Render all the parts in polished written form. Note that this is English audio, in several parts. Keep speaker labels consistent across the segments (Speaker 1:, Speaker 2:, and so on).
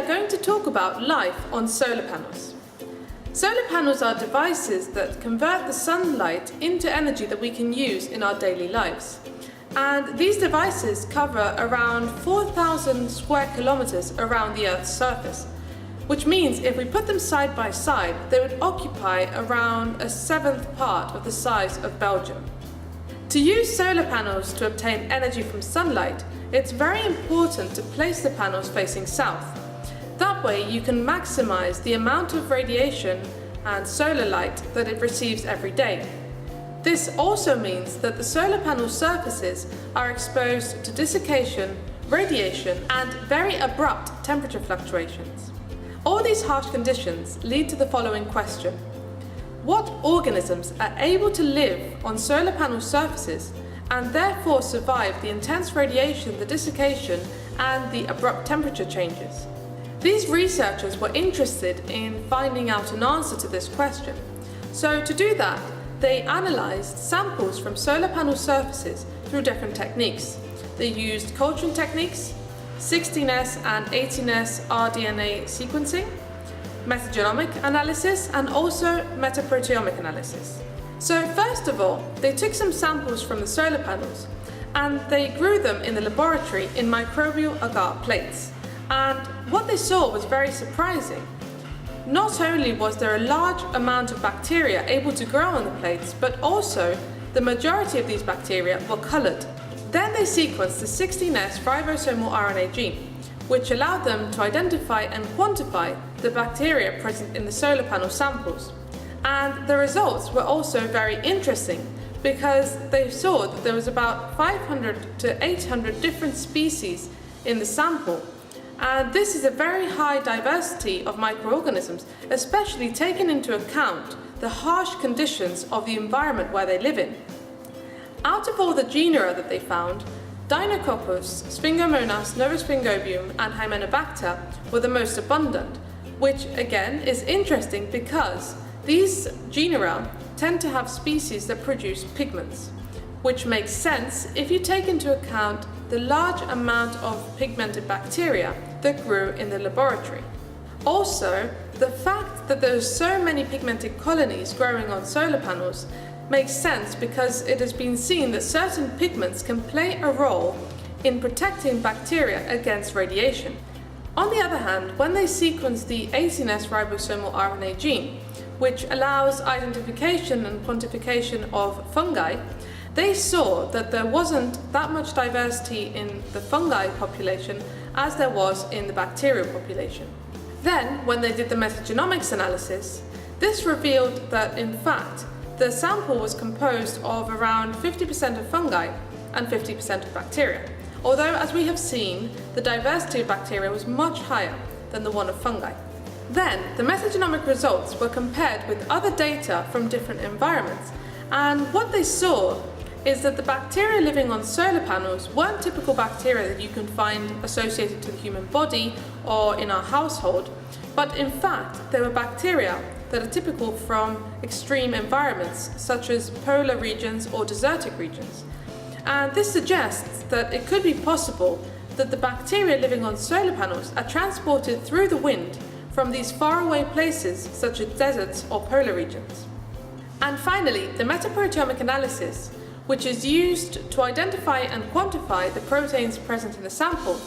Speaker 1: are going to talk about life on solar panels. Solar panels are devices that convert the sunlight into energy that we can use in our daily lives. And these devices cover around 4,000 square kilometers around the Earth's surface, which means if we put them side by side, they would occupy around a seventh part of the size of Belgium. To use solar panels to obtain energy from sunlight, it's very important to place the panels facing south. That way you can maximize the amount of radiation and solar light that it receives every day. This also means that the solar panel surfaces are exposed to desiccation, radiation, and very abrupt temperature fluctuations. All these harsh conditions lead to the following question: what organisms are able to live on solar panel surfaces and therefore survive the intense radiation, the desiccation, and the abrupt temperature changes? These researchers were interested in finding out an answer to this question. So to do that, they analyzed samples from solar panel surfaces through different techniques. They used culturing techniques, 16S and 18S rDNA sequencing, metagenomic analysis, and also metaproteomic analysis. So first of all, they took some samples from the solar panels and they grew them in the laboratory in microbial agar plates. And what they saw was very surprising. Not only was there a large amount of bacteria able to grow on the plates, but also the majority of these bacteria were colored. Then they sequenced the 16S ribosomal RNA gene, which allowed them to identify and quantify the bacteria present in the solar panel samples. And the results were also very interesting because they saw that there was about 500 to 800 different species in the sample. And this is a very high diversity of microorganisms, especially taking into account the harsh conditions of the environment where they live in. Out of all the genera that they found, Deinococcus, Sphingomonas, Novosphingobium, and Hymenobacter were the most abundant, which again is interesting because these genera tend to have species that produce pigments, which makes sense if you take into account the large amount of pigmented bacteria that grew in the laboratory. Also, the fact that there are so many pigmented colonies growing on solar panels makes sense because it has been seen that certain pigments can play a role in protecting bacteria against radiation. On the other hand, when they sequenced the 18S ribosomal RNA gene, which allows identification and quantification of fungi, they saw that there wasn't that much diversity in the fungi population as there was in the bacterial population. Then, when they did the metagenomics analysis, this revealed that in fact the sample was composed of around 50% of fungi and 50% of bacteria, although as we have seen, the diversity of bacteria was much higher than the one of fungi. Then, the metagenomic results were compared with other data from different environments, and what they saw is that the bacteria living on solar panels weren't typical bacteria that you can find associated to the human body or in our household, but in fact they were bacteria that are typical from extreme environments such as polar regions or desertic regions. And this suggests that it could be possible that the bacteria living on solar panels are transported through the wind from these faraway places such as deserts or polar regions. And finally, the metaproteomic analysis, which is used to identify and quantify the proteins present in the sample,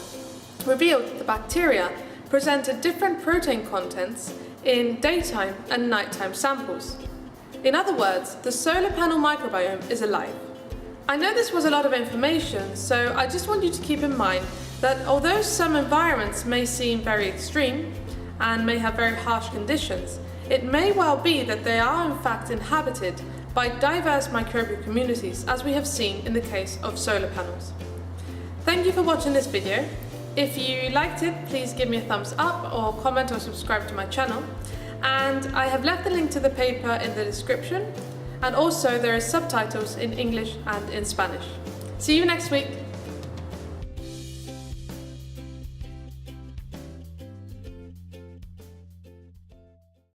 Speaker 1: revealed that the bacteria presented different protein contents in daytime and nighttime samples. In other words, the solar panel microbiome is alive. I know this was a lot of information, so I just want you to keep in mind that although some environments may seem very extreme and may have very harsh conditions, it may well be that they are in fact inhabited by diverse microbial communities, as we have seen in the case of solar panels. Thank you for watching this video. If you liked it, please give me a thumbs up or comment or subscribe to my channel. And I have left the link to the paper in the description, and also there are subtitles in English and in Spanish. See you next week.